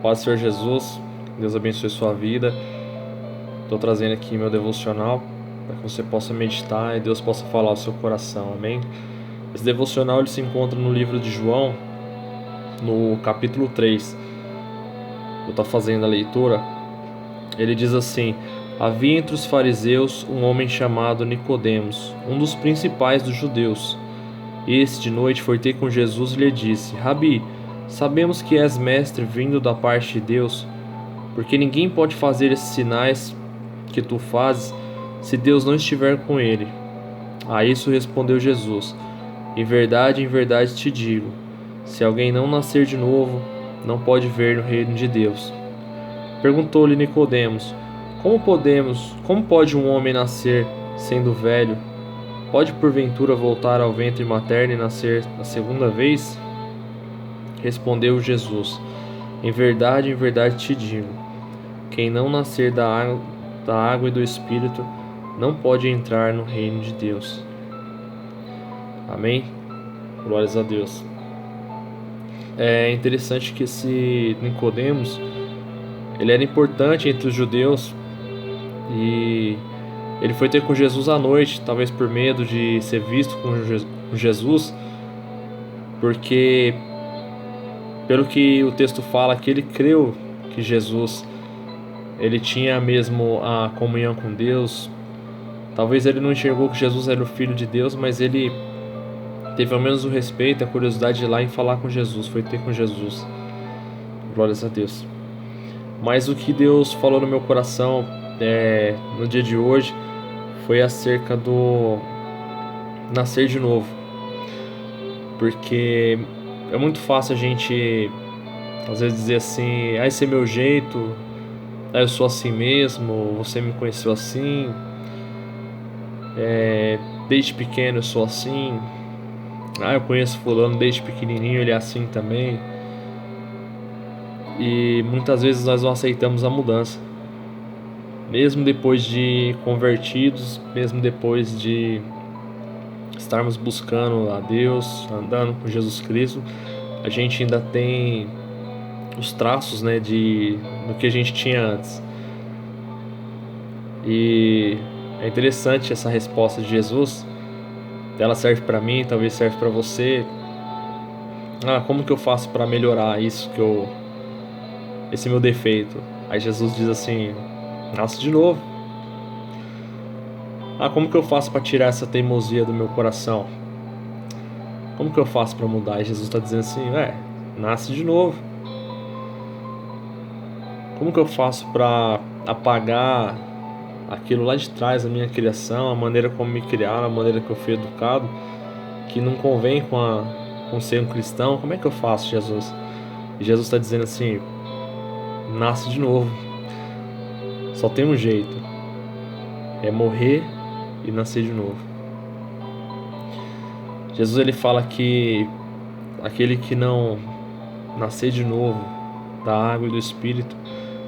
Paz do Senhor Jesus, Deus abençoe sua vida. Estou trazendo aqui meu devocional para que você possa meditar e Deus possa falar ao seu coração, amém? Esse devocional ele se encontra no livro de João, no capítulo 3. Eu estou fazendo a leitura. Ele diz assim: havia entre os fariseus um homem chamado Nicodemos, um dos principais dos judeus. Este de noite foi ter com Jesus e lhe disse: Rabi, sabemos que és mestre vindo da parte de Deus, porque ninguém pode fazer esses sinais que tu fazes se Deus não estiver com ele. A isso respondeu Jesus: em verdade te digo, se alguém não nascer de novo, não pode ver o reino de Deus. Perguntou-lhe Nicodemos: como pode um homem nascer sendo velho? Pode porventura voltar ao ventre materno e nascer a segunda vez? Respondeu Jesus: em verdade te digo, quem não nascer da água e do Espírito não pode entrar no reino de Deus. Amém? Glórias a Deus. É interessante que esse Nicodemos, ele era importante entre os judeus e ele foi ter com Jesus à noite, talvez por medo de ser visto com Jesus, porque pelo que o texto fala, que ele creu que Jesus ele tinha mesmo a comunhão com Deus. Talvez ele não enxergou que Jesus era o Filho de Deus, mas ele teve ao menos o respeito, a curiosidade de ir lá e falar com Jesus, foi ter com Jesus. Glórias a Deus. Mas o que Deus falou no meu coração no dia de hoje foi acerca do nascer de novo. Porque é muito fácil a gente às vezes dizer assim: esse é meu jeito, eu sou assim mesmo, você me conheceu assim, desde pequeno eu sou assim, eu conheço fulano desde pequenininho, ele é assim também. E muitas vezes nós não aceitamos a mudança, mesmo depois de convertidos, mesmo depois de estarmos buscando a Deus, andando com Jesus Cristo, a gente ainda tem os traços, do que a gente tinha antes. E é interessante essa resposta de Jesus. Ela serve para mim, talvez serve para você. Como que eu faço para melhorar esse meu defeito? Aí Jesus diz assim: nasce de novo. Como que eu faço para tirar essa teimosia do meu coração? Como que eu faço para mudar? E Jesus está dizendo assim: nasce de novo. Como que eu faço para apagar aquilo lá de trás, a minha criação, a maneira como me criaram, a maneira que eu fui educado, que não convém com ser um cristão? Como é que eu faço, Jesus? E Jesus está dizendo assim: nasce de novo. Só tem um jeito, é morrer e nascer de novo. Jesus ele fala que aquele que não nascer de novo da água e do Espírito,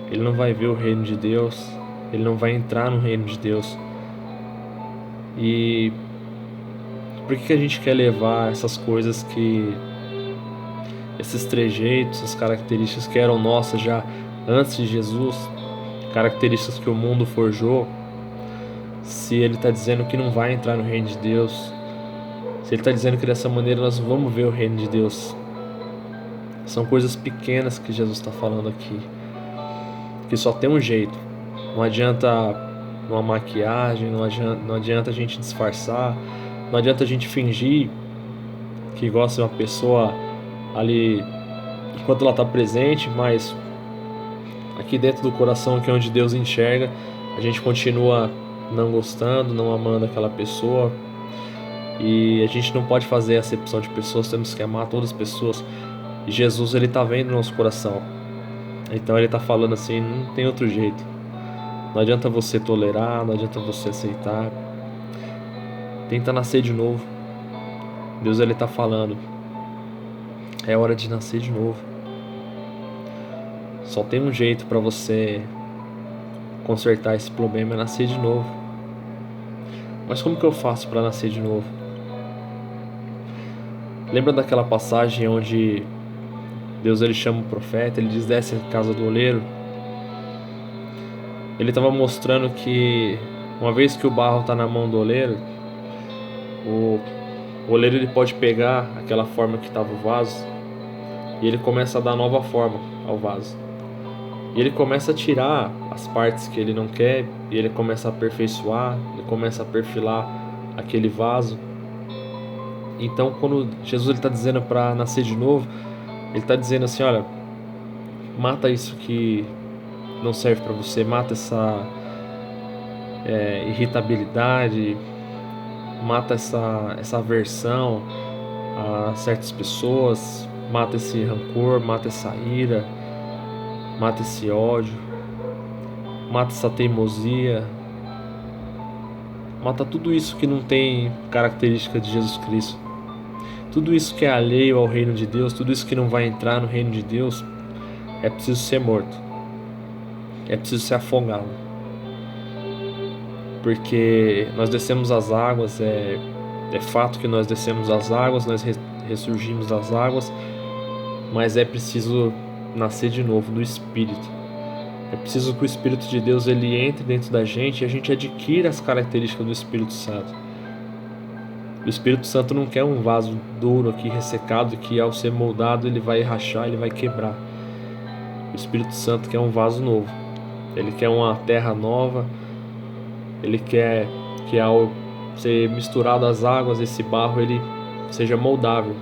ele não vai ver o reino de Deus, ele não vai entrar no reino de Deus. E por que a gente quer levar essas coisas esses trejeitos, essas características que eram nossas já antes de Jesus, características que o mundo forjou, se ele está dizendo que não vai entrar no reino de Deus, se ele está dizendo que dessa maneira nós vamos ver o reino de Deus? São coisas pequenas que Jesus está falando aqui, que só tem um jeito. Não adianta uma maquiagem, não adianta a gente disfarçar, não adianta a gente fingir que gosta de uma pessoa ali enquanto ela está presente, mas aqui dentro do coração, que é onde Deus enxerga, a gente continua não gostando, não amando aquela pessoa. E a gente não pode fazer acepção de pessoas, temos que amar todas as pessoas. E Jesus ele está vendo no nosso coração, então ele está falando assim: não tem outro jeito. Não adianta você tolerar, não adianta você aceitar. Tenta nascer de novo. Deus ele está falando: é hora de nascer de novo. Só tem um jeito para você consertar esse problema, é nascer de novo. Mas como que eu faço para nascer de novo? Lembra daquela passagem onde Deus ele chama o profeta, ele diz: desce à casa do oleiro. Ele estava mostrando que uma vez que o barro está na mão do oleiro, o oleiro ele pode pegar aquela forma que estava o vaso e ele começa a dar nova forma ao vaso. E ele começa a tirar as partes que ele não quer, e ele começa a aperfeiçoar, ele começa a perfilar aquele vaso. Então, quando Jesus está dizendo para nascer de novo, ele está dizendo assim: olha, mata isso que não serve para você, mata essa irritabilidade, mata essa aversão a certas pessoas, mata esse rancor, mata essa ira, mata esse ódio, mata essa teimosia, mata tudo isso que não tem característica de Jesus Cristo. Tudo isso que é alheio ao reino de Deus, tudo isso que não vai entrar no reino de Deus, é preciso ser morto. É preciso ser afogado. Porque nós descemos as águas, é fato que nós descemos as águas, nós ressurgimos das águas, mas é preciso nascer de novo do Espírito. É preciso que o Espírito de Deus ele entre dentro da gente e a gente adquira as características do Espírito Santo. O Espírito Santo não quer um vaso duro aqui, ressecado, que ao ser moldado ele vai rachar, ele vai quebrar. O Espírito Santo quer um vaso novo. Ele quer uma terra nova. Ele quer que ao ser misturado às águas, esse barro ele seja moldável.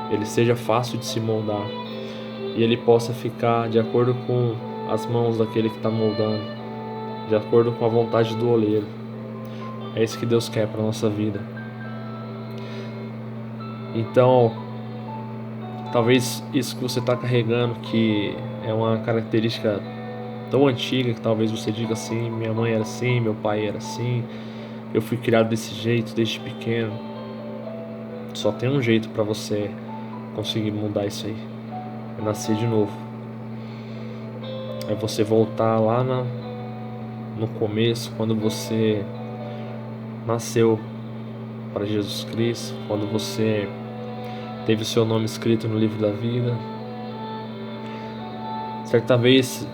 Ele seja fácil de se moldar. E ele possa ficar de acordo com as mãos daquele que está moldando, de acordo com a vontade do oleiro. É isso que Deus quer para a nossa vida. Então, talvez isso que você está carregando, que é uma característica tão antiga, que talvez você diga assim: minha mãe era assim, meu pai era assim, eu fui criado desse jeito desde pequeno. Só tem um jeito para você conseguir mudar isso aí: é nascer de novo. É você voltar lá no começo, quando você nasceu para Jesus Cristo, quando você teve o seu nome escrito no livro da vida. Certa vez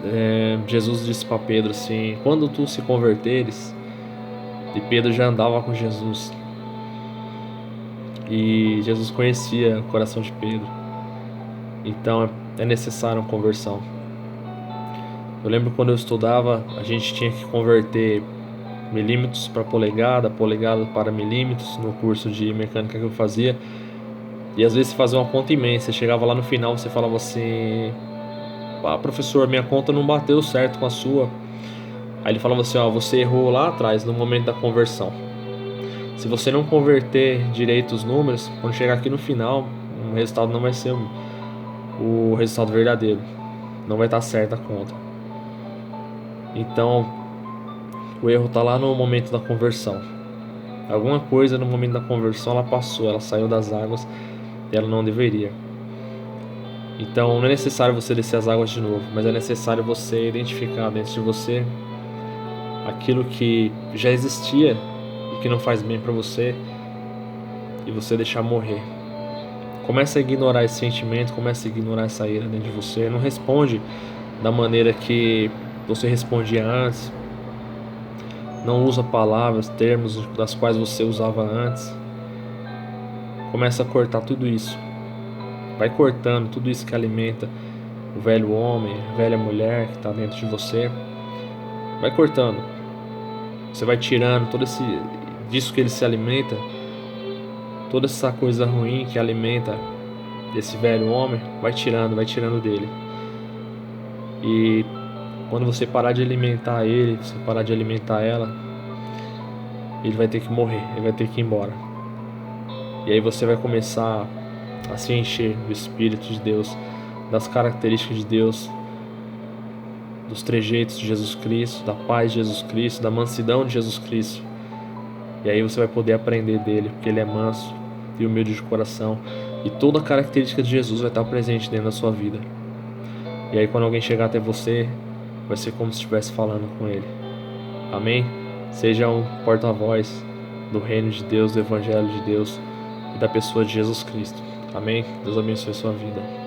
Jesus disse para Pedro assim: quando tu se converteres, e Pedro já andava com Jesus, e Jesus conhecia o coração de Pedro, então é necessário uma conversão. Eu lembro quando eu estudava, a gente tinha que converter milímetros para polegada, polegada para milímetros no curso de mecânica que eu fazia. E às vezes você fazia uma conta imensa, você chegava lá no final, você falava assim: ah, professor, minha conta não bateu certo com a sua. Aí ele falava assim: ó, você errou lá atrás, no momento da conversão. Se você não converter direito os números, quando chegar aqui no final, o resultado não vai ser o resultado verdadeiro. Não vai estar certa a conta. Então, o erro está lá no momento da conversão. Alguma coisa no momento da conversão ela passou, ela saiu das águas e ela não deveria. Então não é necessário você descer as águas de novo, mas é necessário você identificar dentro de você aquilo que já existia e que não faz bem para você, e você deixar morrer. Começa a ignorar esse sentimento, começa a ignorar essa ira dentro de você. Não responde da maneira que você respondia antes. Não usa palavras, termos das quais você usava antes. Começa a cortar tudo isso. Vai cortando tudo isso que alimenta o velho homem, a velha mulher que está dentro de você. Vai cortando. Você vai tirando todo disso que ele se alimenta, toda essa coisa ruim que alimenta esse velho homem, vai tirando dele. E quando você parar de alimentar ele, você parar de alimentar ela, ele vai ter que morrer, ele vai ter que ir embora. E aí você vai começar a se encher do Espírito de Deus, das características de Deus, dos trejeitos de Jesus Cristo, da paz de Jesus Cristo, da mansidão de Jesus Cristo. E aí você vai poder aprender dele, porque ele é manso e humilde de coração. E toda a característica de Jesus vai estar presente dentro da sua vida. E aí quando alguém chegar até você, vai ser como se estivesse falando com ele. Amém? Seja um porta-voz do reino de Deus, do evangelho de Deus e da pessoa de Jesus Cristo. Amém? Deus abençoe a sua vida.